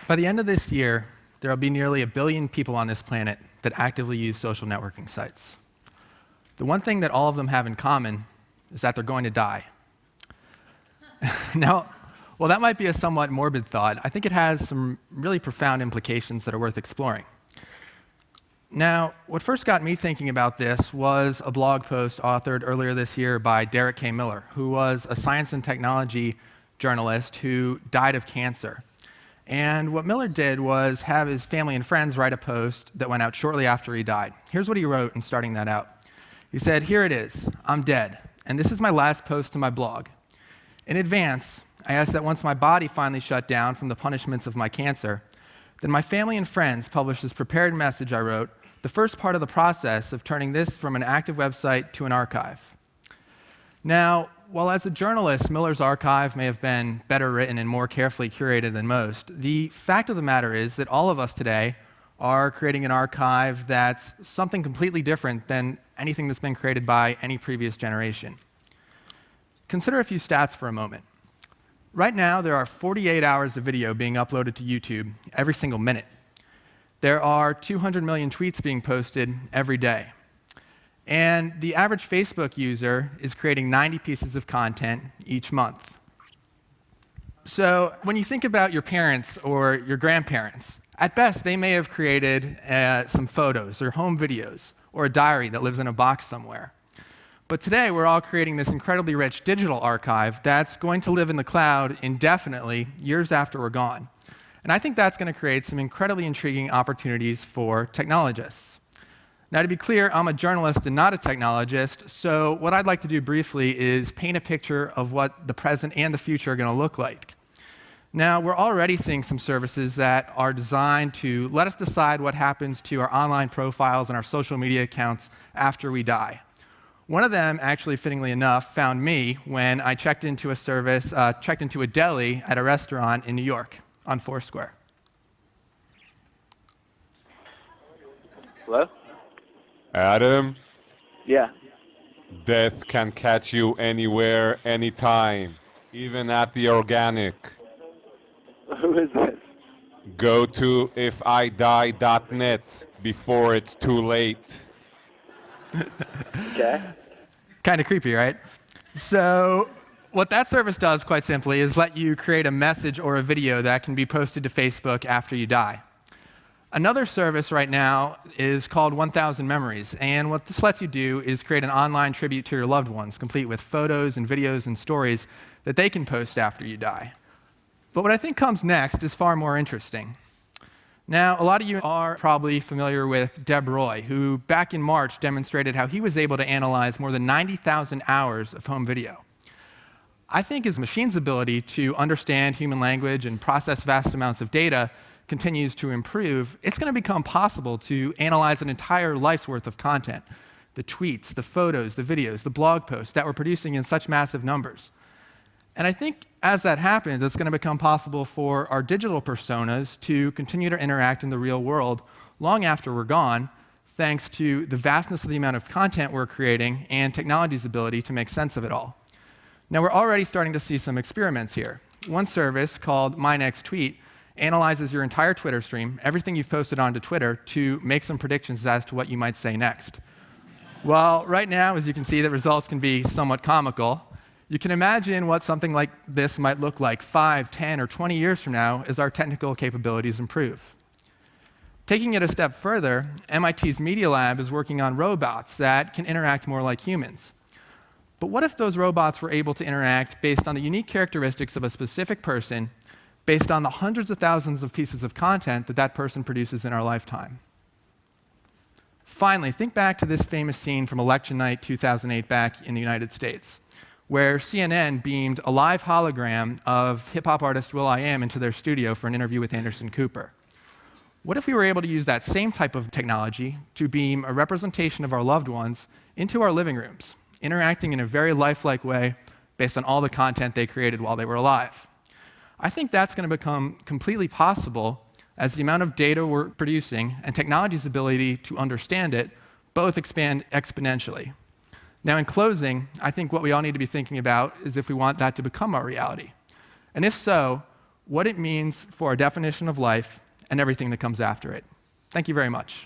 By the end of this year, there will be nearly 1 billion people on this planet that actively use social networking sites. The one thing that all of them have in common is that they're going to die. Now, while that might be a somewhat morbid thought, I think it has some really profound implications that are worth exploring. Now, what first got me thinking about this was a blog post authored earlier this year by Derek K. Miller, who was a science and technology journalist who died of cancer. And what Miller did was have his family and friends write a post that went out shortly after he died. Here's what he wrote in starting that out. He said, "Here it is. I'm dead, and this is my last post to my blog. In advance, I ask that once my body finally shut down from the punishments of my cancer, then my family and friends publish this prepared message I wrote, the first part of the process of turning this from an active website to an archive." Now, while as a journalist, Miller's archive may have been better written and more carefully curated than most, the fact of the matter is that all of us today are creating an archive that's something completely different than anything that's been created by any previous generation. Consider a few stats for a moment. Right now, there are 48 hours of video being uploaded to YouTube every single minute. There are 200 million tweets being posted every day. And the average Facebook user is creating 90 pieces of content each month. So when you think about your parents or your grandparents, at best, they may have created some photos or home videos or a diary that lives in a box somewhere. But today, we're all creating this incredibly rich digital archive that's going to live in the cloud indefinitely, years after we're gone. And I think that's going to create some incredibly intriguing opportunities for technologists. Now, to be clear, I'm a journalist and not a technologist, so what I'd like to do briefly is paint a picture of what the present and the future are going to look like. Now, we're already seeing some services that are designed to let us decide what happens to our online profiles and our social media accounts after we die. One of them, actually fittingly enough, found me when I checked into a deli at a restaurant in New York on Foursquare. Hello? Adam, Yeah. death can catch you anywhere, anytime, even at the organic. Who is this? Go to ifidie.net before it's too late. Okay. Kind of creepy, right? So what that service does, quite simply, is let you create a message or a video that can be posted to Facebook after you die. Another service right now is called 1000 Memories, and what this lets you do is create an online tribute to your loved ones, complete with photos and videos and stories that they can post after you die. But what I think comes next is far more interesting. Now, a lot of you are probably familiar with Deb Roy, who back in March demonstrated how he was able to analyze more than 90,000 hours of home video. I think as machines' ability to understand human language and process vast amounts of data continues to improve, it's going to become possible to analyze an entire life's worth of content, the tweets, the photos, the videos, the blog posts that we're producing in such massive numbers. And I think as that happens, it's going to become possible for our digital personas to continue to interact in the real world long after we're gone, thanks to the vastness of the amount of content we're creating and technology's ability to make sense of it all. Now, we're already starting to see some experiments here. One service called My Next Tweet analyzes your entire Twitter stream, everything you've posted onto Twitter, to make some predictions as to what you might say next. Well, right now, as you can see, the results can be somewhat comical. You can imagine what something like this might look like 5, 10, or 20 years from now as our technical capabilities improve. Taking it a step further, MIT's Media Lab is working on robots that can interact more like humans. But what if those robots were able to interact based on the unique characteristics of a specific person, based on the hundreds of thousands of pieces of content that that person produces in our lifetime? Finally, think back to this famous scene from election night 2008 back in the United States, where CNN beamed a live hologram of hip-hop artist will.i.am into their studio for an interview with Anderson Cooper. What if we were able to use that same type of technology to beam a representation of our loved ones into our living rooms, interacting in a very lifelike way based on all the content they created while they were alive? I think that's going to become completely possible as the amount of data we're producing and technology's ability to understand it both expand exponentially. Now, in closing, I think what we all need to be thinking about is if we want that to become our reality. And if so, what it means for our definition of life and everything that comes after it. Thank you very much.